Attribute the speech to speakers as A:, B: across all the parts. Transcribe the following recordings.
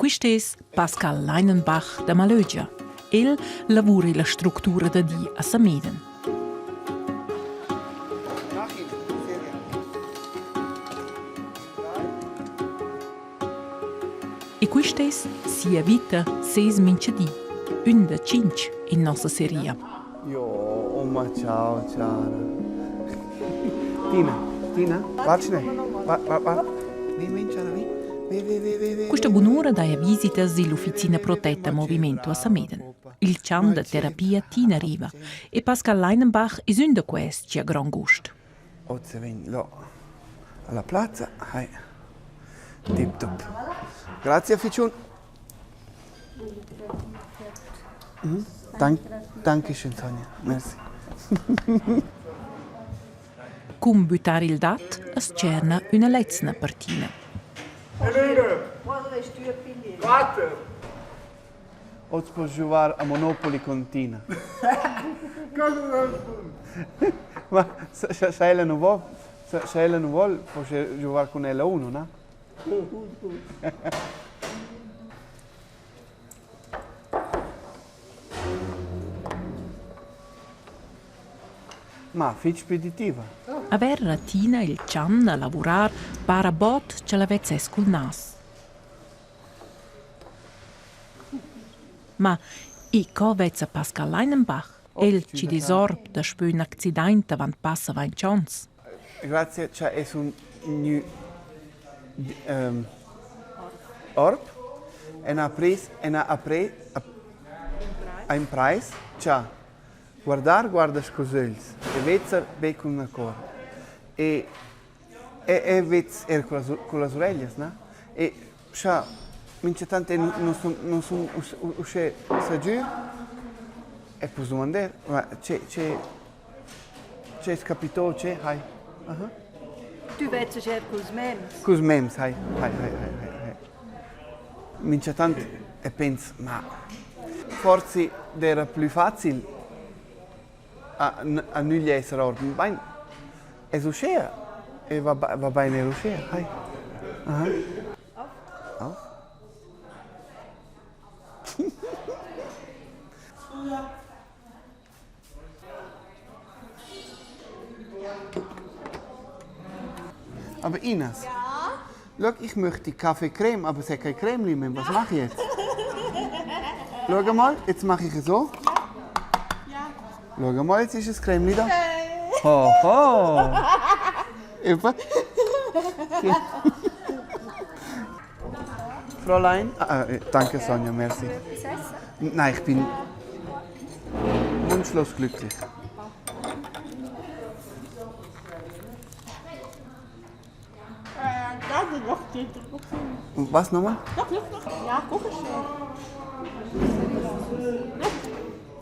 A: questo è Pascal Leinenbach da Malögia. El lavora la struttura da di a Sameden. E questo è sia vita seis minchedi, un da cinque in nostra serie.
B: Io, Oma, ciao, ciao. Tina, vattene. Vieni, ciao, vieni.
A: Questa buon'ora dà visita dell'Officina Protetta Movimento a Sameden. Il cian da terapia Tina arriva e Pascal Leinenbach è un di questi che ha gran gusto.
B: Oggi vieni là alla piazza. Tip top. Grazie, Ficciun. Danke schön, Sonja. Merci.
A: Cum buttare il dat, es cerna una letzna partina.
B: Oggi puoi giocare a Monopoli con Tina. Ma se ella non vuole, puoi giocare con ella uno, no? Ma fitch speditiva.
A: Aver a Tina il cian a lavorar para bot ce l'avesse col nas. Ma e co vezza Pascal Leinenbach? El ci desorb da spö un accident avant passa vain chance.
B: Grazie, c'è un new orb e una ein Preis, c'ha guarda scosels e vezza be con una cor e vezza con le orecchie, no? E c'ha mince tante non sono uscite saggiù e posso domandare ma c'è scapito c'è hai
C: Tu vezza cer cos mems.
B: cos mems hai mince tante e penso ma forse era più facile a non essere ordine è uscita e va bene uscita hai auf Aber Ines, ja? Schau, ich möchte Kaffee-Creme, aber es hat keine Creme mehr. Was mache ich jetzt? Schau mal, jetzt mache ich es so. Ja. Schau mal, jetzt ist das Creme da. Ho! Eva? Fräulein? Danke Sonja, merci. Nein, ich bin wunschlos glücklich. Was nochmal?
C: Ja, guck schon.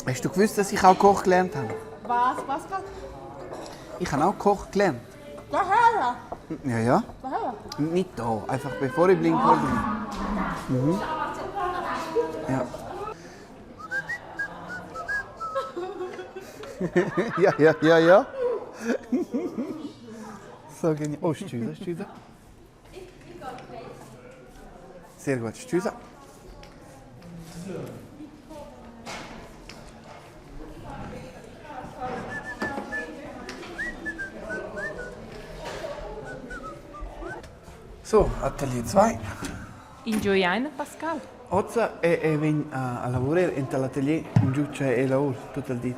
B: Hast du gewusst, dass ich auch Koch gelernt habe?
C: Was?
B: Ich habe auch Koch gelernt.
C: Daher?
B: Ja.
C: Daher?
B: Nicht da, einfach bevor ich blind wurde. Ja. Ja. So genial. Oh, Stüse. Sehr gut, Stüse. So, Atelier 2.
A: Enjoy eine, Pascal?
B: Oggi vengo a lavorare nell'atelier in giù c'è lavoro tutto il dì.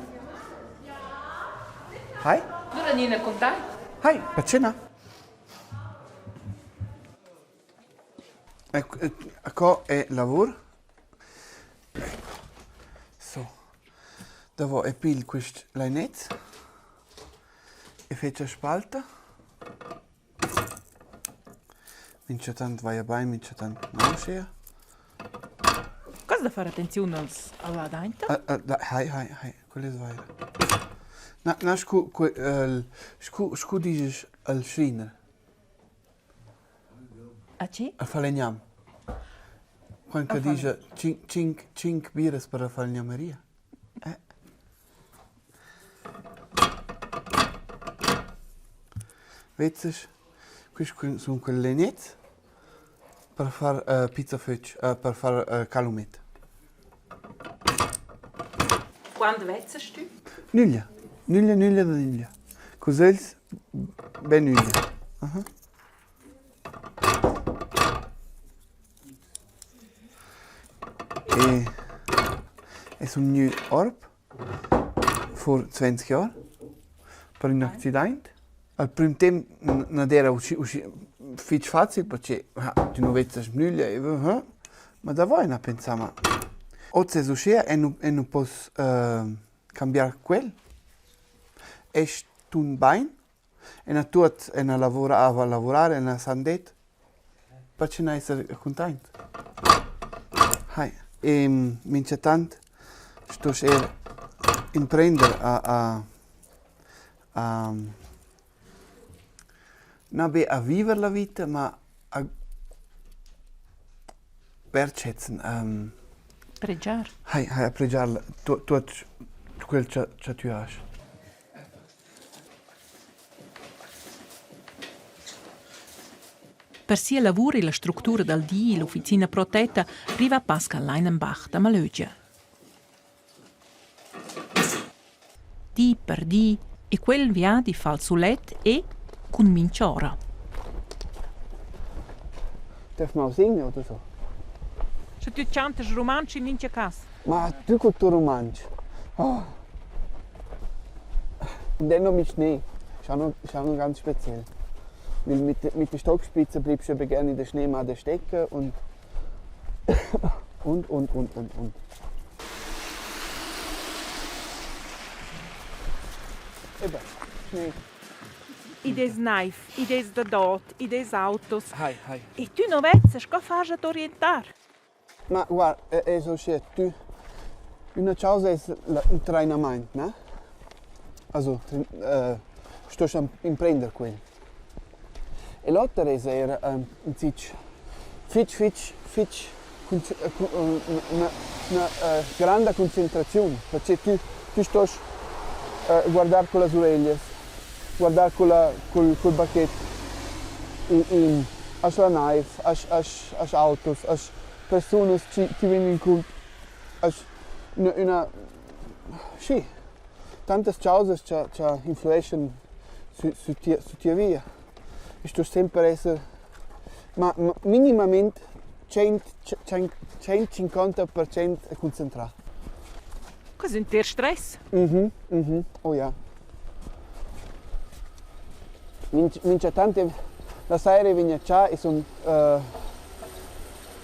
B: Hai?
A: Dura niente con te?
B: Hai, per cena? Qua è lavoro. So. Dopo è pil questo lainetto. E faccio spalta. Mince tant vai a bene, mince tant non c'è.
A: Cosa da fare attenzione alla dente?
B: Hai, quello è sbaglio. No, scu dices al Schreiner.
A: A ce?
B: A falegnam. Quando dice 5 birras per la falegnameria. Vedi, questi sono quelli legnetti. per fare pizza fetch, per fare calumet.
A: Quando vezzest du?
B: Nuglia. Nuglia. Cos'els ben nuglia. E è un new orb vor 20 Jahren per un accidente. Al primo tempo non era fitch facile perché tu non vedi nulla, ma da voi non pensiamo. Oggi è uscita e non posso cambiare quello. È un bene e non tut e non lavora a lavorare e non sa detto perché non essere contento. E mince tanto sto imprendere non a vivere la vita, ma a wertschätzen.
A: Pregiar.
B: A pregiare tutto quello che tu hai.
A: Per sia lavoro e la struttura del dì e l'officina protetta arriva Pascal Leinenbach da Malögia. Dì per dì e quel via di falsulet e con minciora.
B: Darf man auch singen oder so?
A: Se tu cantas romanci in mince casa.
B: Ma tu con tuo romanzo. Oh. Und dann noch mit Schnee. Ist auch noch ganz speziell. Weil mit der Stockspitze bleibst du aber gerne in der Schneematte stecken und. und. Eben, Schnee.
D: Ides naif, ides da dot, ides autos.
B: Hai.
D: E tu non vezzes, co fas ad orientar?
B: Ma guarda, è so tu. Una cosa è il treinamento, ne? Also, sto a imprendere quello. E l'altra è un fitch, una grande concentrazione, perché tu stai a guardare con le sorelle, guardare col bacchetto, as la knife, as autos, as persone che vengono incontro, as una sì, tante cose che influiscono su tua vita. E sto sempre a essere, ma minimamente 150% concentrato.
D: Cosa in ter stress?
B: Oh ja. Mince tante, la sera viene qua e sono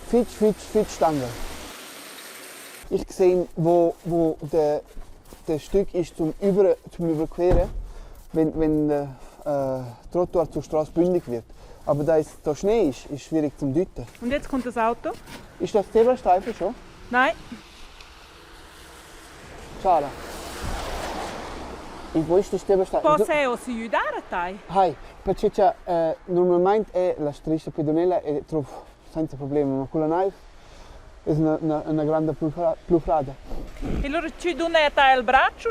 B: fit Stange. Ich sehe, wo der Stück ist zum Überqueren, wenn der Trottoir zur Straße bündig wird. Aber da Schnee ist schwierig zum deuten.
D: Und jetzt kommt das Auto?
B: Ist das Zebrastreifen schon?
D: Nein.
B: Schade. E wo ist der Zebrastreifen?
D: Posso si aiutare te?
B: Hai, perché normalmente la striscia pedonale è troppo senza problemi, ma con la knife è una grande plufrada.
D: E allora ci dona a te il braccio,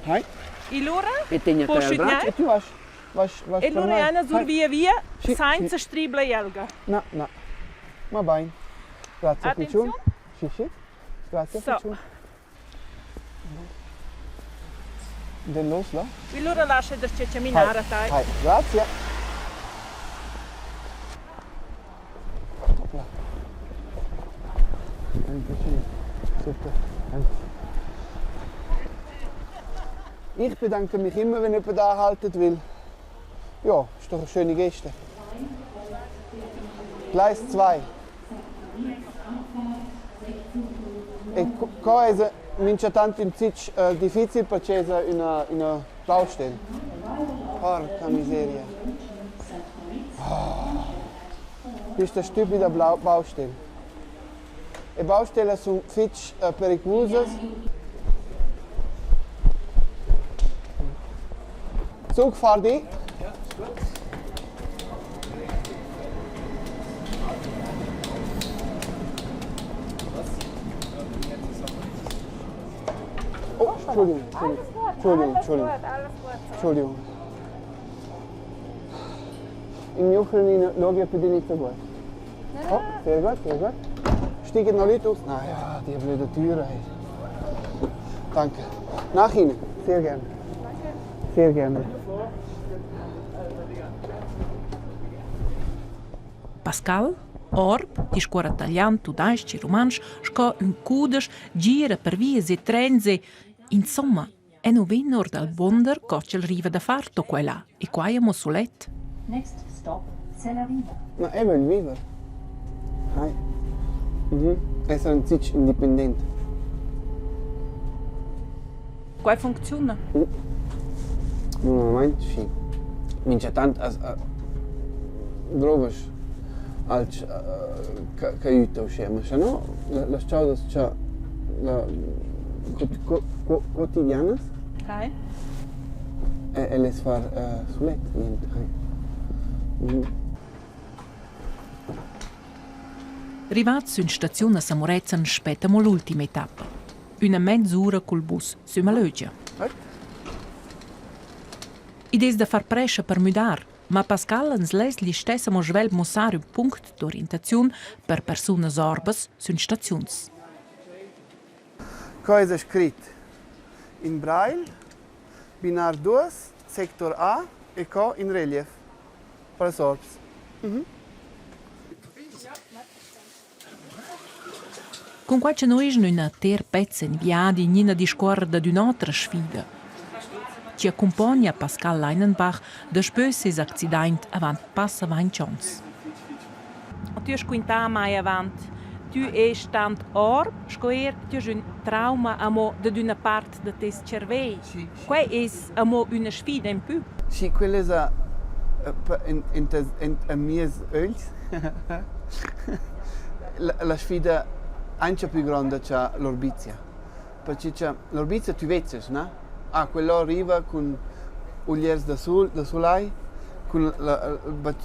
B: Hai.
D: E allora?
B: E tenho
D: Puoi
B: até o braço e tu vais
D: E allora è una
B: Hai.
D: via,
B: Sì,
D: senza
B: sì.
D: stribla elga.
B: No. Ma bene. Grazie,
D: Attenzione.
B: Piccione. Sì. Grazie,
D: So.
B: Piccione. Dann los, là.
D: E allora lascia darci camminare a te.
B: Hai. Grazie. Là. Ein Piccione. Super. Ich bedanke mich immer, wenn jemand anhalten will. Ja, ist doch eine schöne Geste. Gleis 2. E qua è mince tanto in Zic difficile perché è una Baustelle. Porca miseria. Questa stupida Baustelle. Le Baustelle sono fitch pericolose. Zug, fahr die. Oh, Entschuldigung. In Jucheln schaue ich bei dir nicht so gut. Oh, sehr gut, sehr gut. Steigen noch Leute aus? Nein, ja, die blöde Türen. Hey. Danke. Nach Ihnen. Sehr gerne. Sehr gerne.
A: Pascal, orb, di scuola italiano, tudaisch e romansch, sco un cudes, gira per vies e trenze. Insomma, è no venor dal wonder cocel riva da farto qua e là, e qua è Mossolet.
E: Next stop, Cella Viva.
B: No, è il viver. Hai. Essere un Zitsch indipendente.
D: Qua funziona?
B: No moment, sì. Mince tant as drogas als caiuta uscema, se no las cosas cha la quotidianas
D: Ok.
B: e les far sulet niente. Hai.
A: Rivats in stazione a Samorezzan spettamo l'ultima tappa. Una mezz'ora col bus su Malögia. Idees da far prescia per mudar, ma Pascal ens les li stessa mo svel mossare un punct d'orientazione per persone sorbes sun stazions.
B: Cosa è scritto in braille, binar 2, sector A e co in relief per sorbs.
A: Con qua c'è noi una ter pezza in viadi nina di scorda d'un'altra sfida. Ci accompagna Pascal Leinenbach da spös ses accident avant passa vain chance.
D: Tu hast quinta mai avanti. Tu è stand orb, scoer, tu hai un trauma amo da una parte de tes cervei.
B: Sì.
D: Qua è amo una sfida in più.
B: Sì, quella è in mie öls. La sfida anche più grande c'è l'orbizia. Perché c'è l'orbizia tu vedi, no? Ah, quello arriva con ugliers da solai, con la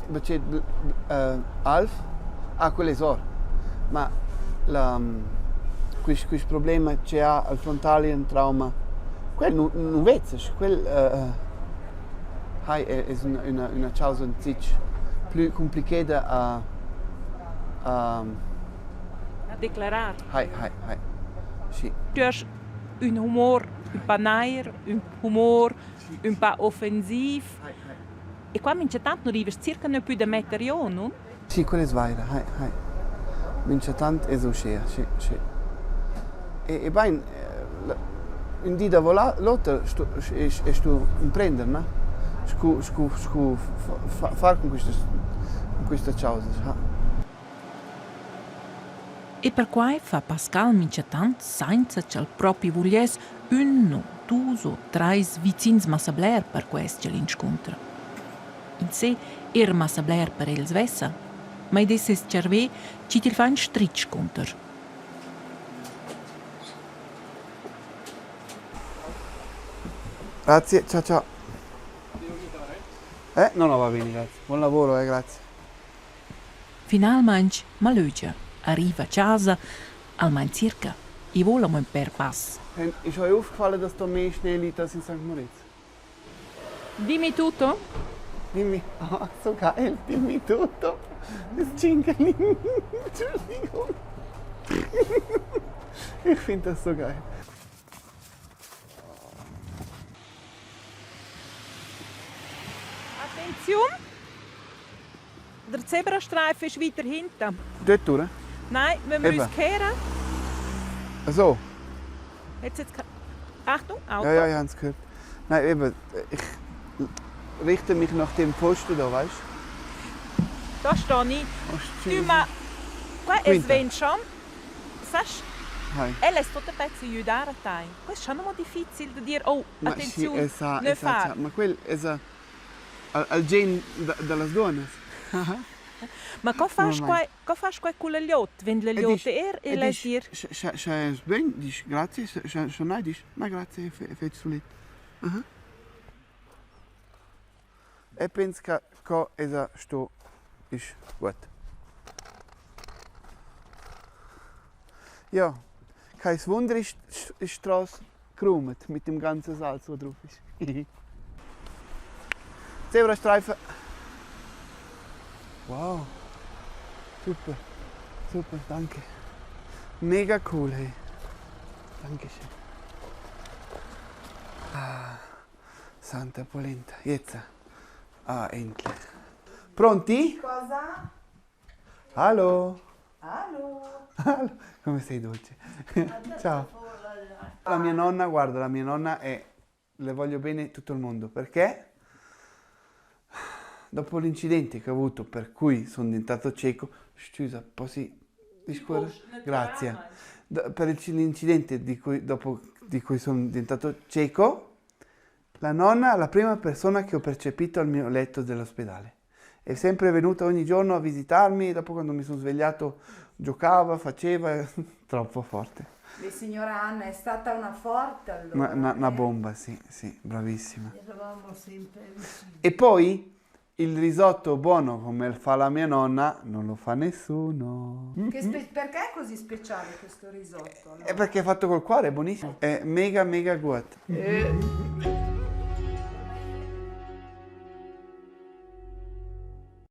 B: bacet alf, ah, quello è sor. Ma questo problema c'è al frontale un trauma, quello non vedi, quello è una causa un più complicata a
D: Declarar.
B: hai. Sì.
D: Tu hast un humor un pa nair, un humor un pa offensiv. E qua mince tanto non arrivi circa non più da mettere io, no?
B: Sì, quello è svariato, hai. Mince tanto è uscita, sì. E poi, un dì da volare, l'altro è un prendere, no? Fare con questa causa.
A: E per quai fa Pascal mincetant senza c'al proprio voglies un, due o tre vicins massabler per questo l'inscontra. In sé era massabler per els vessa, ma i desses cerve ci ti fa un stritch conter.
B: Grazie, ciao. No, va bene, grazie. Buon lavoro, grazie.
A: Finalmente, Malögia arriva a casa, almeno circa, e vola un per pass.
B: Ist euch aufgefallen, dass da mehr Schnee liegt als in St. Moritz?
D: Dimmi tutto.
B: Dimmi, so geil, dimmi tutto. Das Jingle. Entschuldigung. Ich finde das so geil.
D: Attenzione! Der Zebrastreifen ist weiter hinten.
B: Dort durch?
D: Nein, wenn wir
B: Eben.
D: uns kehren.
B: So.
D: Achtung, Auto.
B: Ja, ich habe es gehört. Nein, eben, ich richte mich nach dem Posten da, weißt du?
D: Da stehe ich.
B: Oh,
D: Tu ma... Qua è
B: Quinta.
D: Svenschan. Saps?
B: Hai.
D: Ela è tutto pezzo di aiutare a te. Questo è un po' difficile da dire, oh,
B: Ma
D: attenzione,
B: sì,
D: non fare.
B: ma quel è al gen delle donne.
D: Ma cosa fai
B: Normal.
D: qua con le liotte? Wenn le liotte e le dir...
B: C'è ben, dici grazie, c'è nein, dici, ma grazie, fai su lì. E penso che cosa sto è gut. Ja, kein Wunder ist die Straße geräumt mit dem ganzen Salz, der drauf ist. Zebrastreifen. Wow. Super, super, danke. Mega cool, hey. Dankeschön. Ah, Santa Polenta. Jetzt. Ah, endlich. Pronti?
C: Cosa?
B: Hallo.
C: Hallo.
B: Hallo. Come sei dolce? Ciao. La mia nonna, guarda, la mia nonna è... Le voglio bene tutto il mondo, perché dopo l'incidente che ho avuto, per cui sono diventato cieco, scusa, posso discorrere? Grazie. Per l'incidente di cui sono diventato cieco, la nonna è la prima persona che ho percepito al mio letto dell'ospedale. È sempre venuta ogni giorno a visitarmi, dopo quando mi sono svegliato giocava, faceva, troppo forte.
C: La signora Anna è stata una forte allora.
B: Una bomba, sì, sì, bravissima.
C: Eravamo sempre vicini.
B: E poi il risotto buono come fa la mia nonna non lo fa nessuno.
C: Perché è così speciale questo risotto?
B: È perché è fatto col cuore, è buonissimo. È mega mega good.